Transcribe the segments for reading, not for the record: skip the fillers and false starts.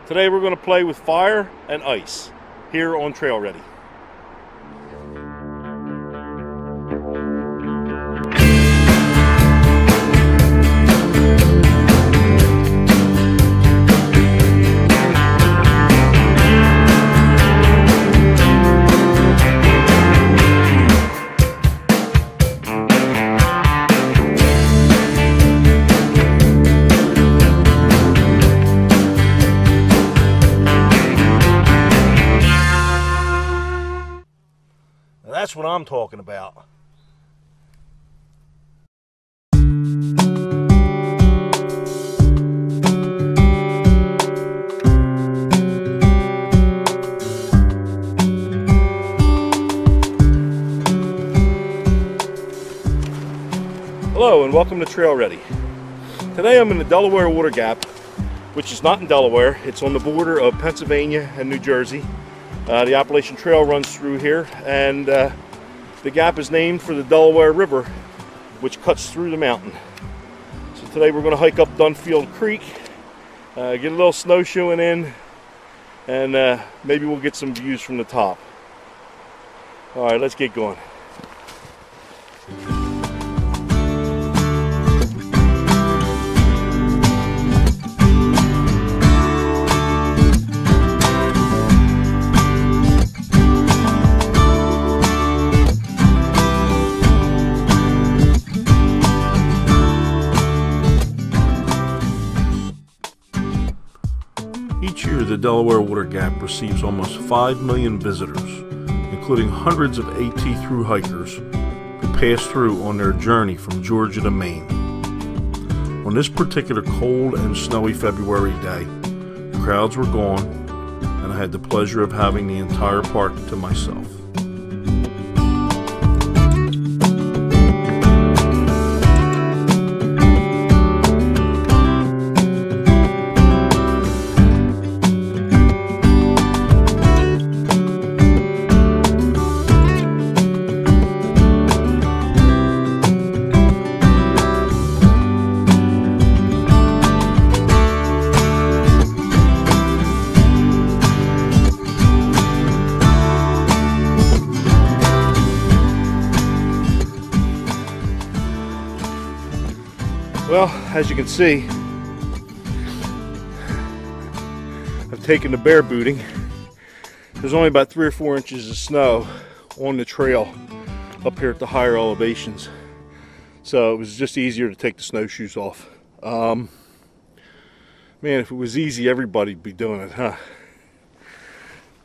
Today we're going to play with fire and ice here on Trail Ready. That's what I'm talking about. Hello and welcome to Trail Ready. Today I'm in the Delaware Water Gap, which is not in Delaware. It's on the border of Pennsylvania and New Jersey. The Appalachian Trail runs through here, and the gap is named for the Delaware River, which cuts through the mountain. So today we're going to hike up Dunfield Creek, get a little snowshoeing in, and maybe we'll get some views from the top. All right, let's get going. Each year, the Delaware Water Gap receives almost 5 million visitors, including hundreds of AT through hikers who pass through on their journey from Georgia to Maine. On this particular cold and snowy February day, the crowds were gone, and I had the pleasure of having the entire park to myself. Well, as you can see, I've taken the bare booting. There's only about 3 or 4 inches of snow on the trail up here at the higher elevations. So it was just easier to take the snowshoes off. Man, if it was easy, everybody'd be doing it, huh?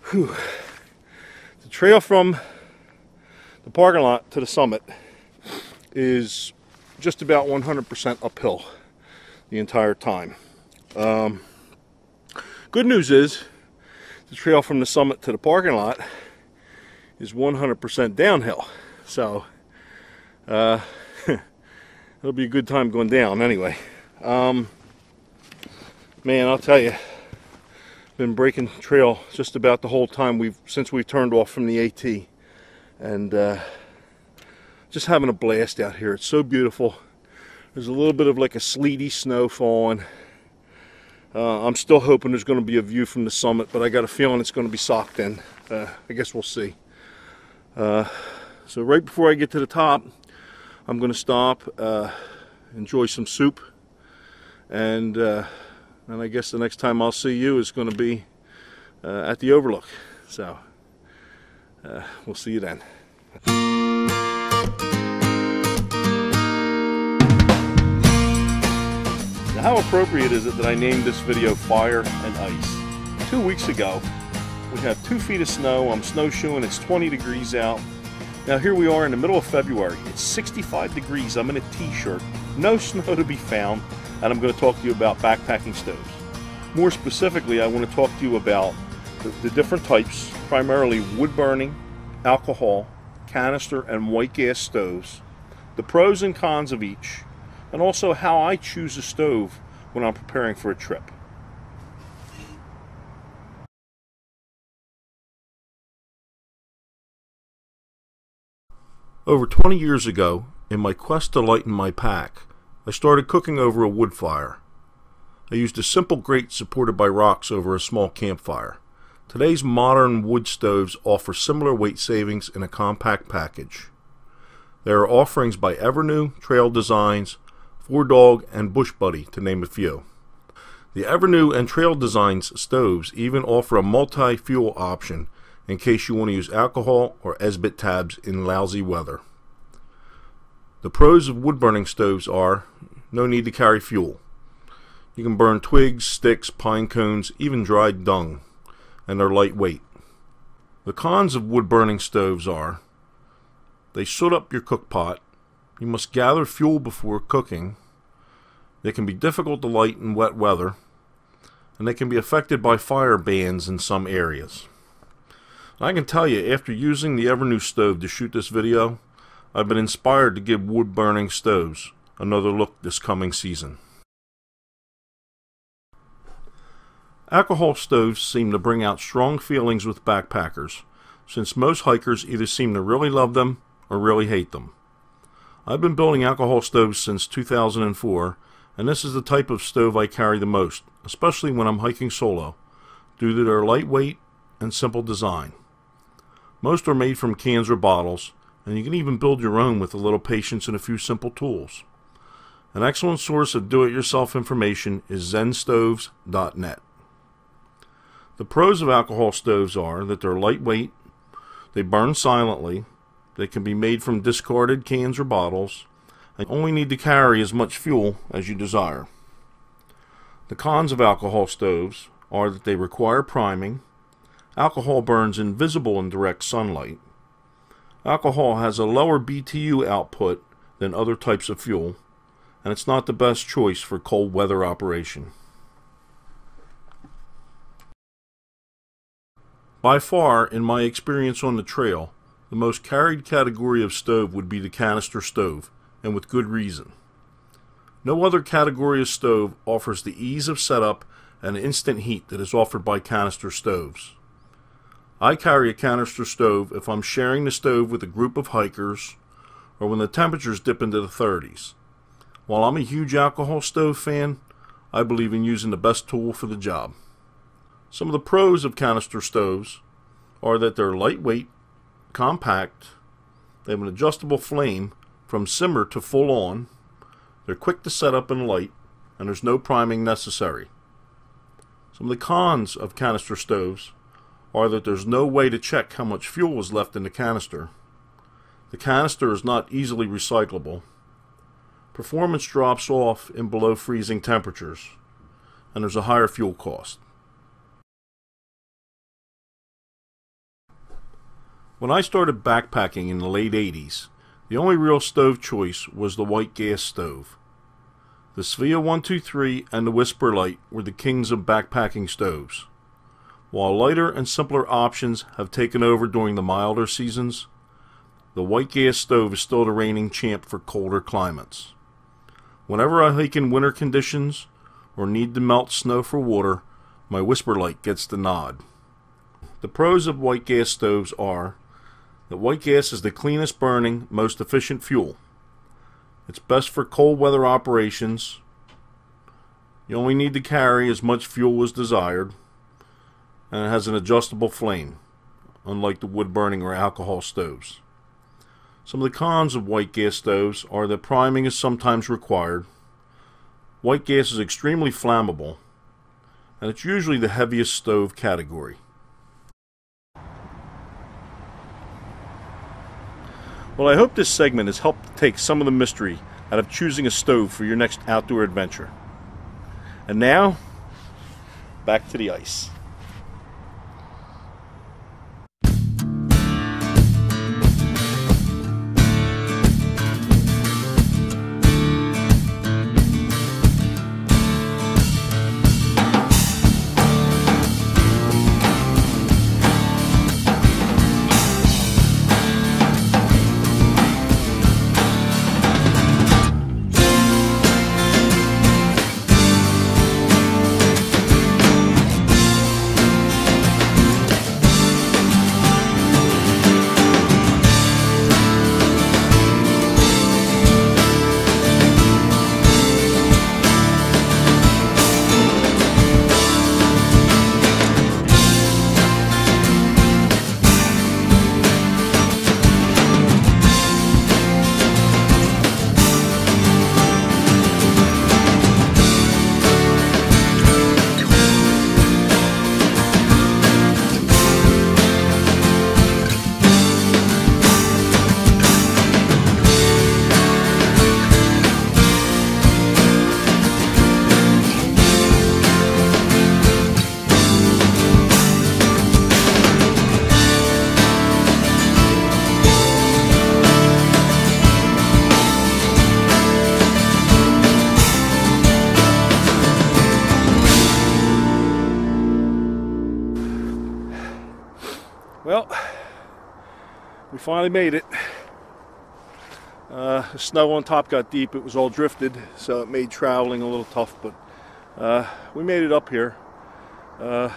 Whew. The trail from the parking lot to the summit is just about 100% uphill the entire time. Good news is the trail from the summit to the parking lot is 100% downhill. So it'll be a good time going down anyway. Man, I'll tell you, been breaking trail just about the whole time since we've turned off from the AT, and just having a blast out here. It's so beautiful. There's a little bit of like a sleety snow falling. I'm still hoping there's going to be a view from the summit, but I got a feeling it's going to be socked in. I guess we'll see. So right before I get to the top, I'm going to stop, enjoy some soup, and I guess the next time I'll see you is going to be at the overlook. So we'll see you then. Now, how appropriate is it that I named this video Fire and Ice? 2 weeks ago, we have 2 feet of snow. I'm snowshoeing. It's 20 degrees out. Now here we are in the middle of February. It's 65 degrees. I'm in a t-shirt. No snow to be found. And I'm going to talk to you about backpacking stoves. More specifically, I want to talk to you about the different types, primarily wood burning, alcohol, canister, and white gas stoves, the pros and cons of each, and also how I choose a stove when I'm preparing for a trip. Over 20 years ago, in my quest to lighten my pack, I started cooking over a wood fire. I used a simple grate supported by rocks over a small campfire. Today's modern wood stoves offer similar weight savings in a compact package. There are offerings by Evernew, Trail Designs, Four Dog, and Bush Buddy, to name a few. The Evernew and Trail Designs stoves even offer a multi-fuel option in case you want to use alcohol or Esbit tabs in lousy weather. The pros of wood-burning stoves are no need to carry fuel. You can burn twigs, sticks, pine cones, even dried dung, and they're lightweight. The cons of wood-burning stoves are they soot up your cook pot, you must gather fuel before cooking, they can be difficult to light in wet weather, and they can be affected by fire bans in some areas. I can tell you, after using the Evernew stove to shoot this video, I've been inspired to give wood-burning stoves another look this coming season. Alcohol stoves seem to bring out strong feelings with backpackers, since most hikers either seem to really love them or really hate them. I've been building alcohol stoves since 2004, and this is the type of stove I carry the most, especially when I'm hiking solo, due to their lightweight and simple design. Most are made from cans or bottles, and you can even build your own with a little patience and a few simple tools. An excellent source of do-it-yourself information is zenstoves.net. The pros of alcohol stoves are that they're lightweight, they burn silently, they can be made from discarded cans or bottles, and only need to carry as much fuel as you desire. The cons of alcohol stoves are that they require priming, alcohol burns invisible in direct sunlight, alcohol has a lower BTU output than other types of fuel, and it's not the best choice for cold weather operation. By far, in my experience on the trail, the most carried category of stove would be the canister stove, and with good reason. No other category of stove offers the ease of setup and instant heat that is offered by canister stoves. I carry a canister stove if I'm sharing the stove with a group of hikers or when the temperatures dip into the 30s. While I'm a huge alcohol stove fan, I believe in using the best tool for the job. Some of the pros of canister stoves are that they're lightweight, compact, they have an adjustable flame from simmer to full on, they're quick to set up and light, and there's no priming necessary. Some of the cons of canister stoves are that there's no way to check how much fuel is left in the canister. The canister is not easily recyclable. Performance drops off in below freezing temperatures, and there's a higher fuel cost. When I started backpacking in the late 80s, the only real stove choice was the white gas stove. The Svea 123 and the Whisper Light were the kings of backpacking stoves. While lighter and simpler options have taken over during the milder seasons, the white gas stove is still the reigning champ for colder climates. Whenever I hike in winter conditions or need to melt snow for water, my Whisper Light gets the nod. The pros of white gas stoves are that white gas is the cleanest burning, most efficient fuel. It's best for cold weather operations. You only need to carry as much fuel as desired, and it has an adjustable flame, unlike the wood burning or alcohol stoves. Some of the cons of white gas stoves are that priming is sometimes required. White gas is extremely flammable, and it's usually the heaviest stove category. Well, I hope this segment has helped to take some of the mystery out of choosing a stove for your next outdoor adventure. And now, back to the ice. Well, we finally made it. The snow on top got deep. It was all drifted, so it made traveling a little tough, but we made it up here. I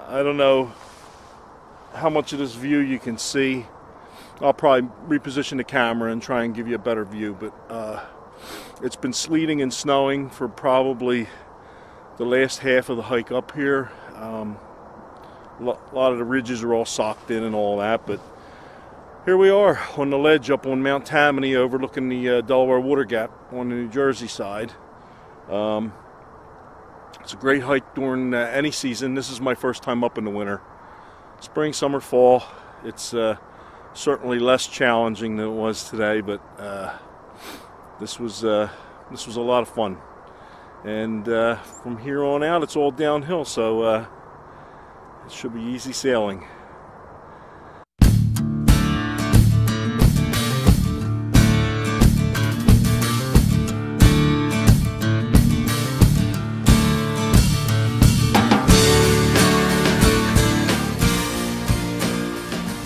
don't know how much of this view you can see. I'll probably reposition the camera and try and give you a better view, but it's been sleeting and snowing for probably the last half of the hike up here. A lot of the ridges are all socked in and all that, but here we are on the ledge up on Mount Tammany overlooking the Delaware Water Gap on the New Jersey side. It's a great hike during any season. This is my first time up in the winter. Spring, summer, fall. It's certainly less challenging than it was today, but this was a lot of fun. And from here on out, it's all downhill, so it should be easy sailing.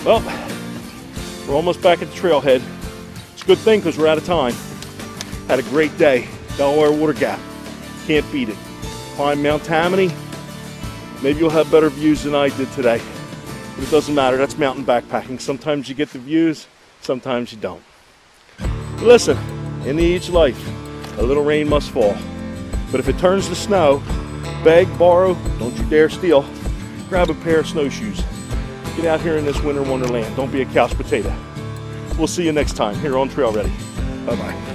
Well, we're almost back at the trailhead. It's a good thing because we're out of time. Had a great day. Delaware Water Gap. Can't beat it. Climb Mount Tammany. Maybe you'll have better views than I did today. But it doesn't matter. That's mountain backpacking. Sometimes you get the views, sometimes you don't. But listen, in each life, a little rain must fall. But if it turns to snow, beg, borrow, don't you dare steal. Grab a pair of snowshoes. Get out here in this winter wonderland. Don't be a couch potato. We'll see you next time here on Trail Ready. Bye-bye.